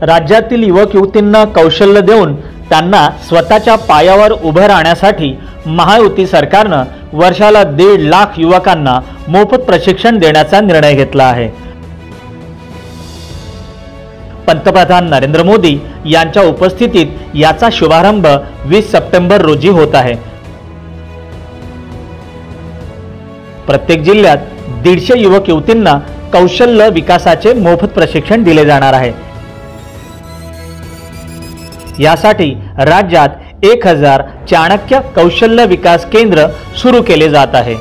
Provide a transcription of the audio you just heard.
राज्यातील युवक युवतींना कौशल्य देऊन त्यांना स्वतःच्या पायावर उभं राहण्यासाठी महायुती सरकारनं वर्षाला 1.5 लाख युवकांना मोफत प्रशिक्षण देण्याचा निर्णय घेतला आहे। पंतप्रधान नरेंद्र मोदी यांच्या उपस्थितीत याचा शुभारंभ 20 सप्टेंबर रोजी होत आहे। प्रत्येक जिल्ह्यात 150 युवक युवतींना कौशल्य विकासाचे मोफत प्रशिक्षण दिले जाणार आहे। यासाठी राज्यात 1000 चाणक्य कौशल्य विकास केंद्र सुरू केले जात आहे।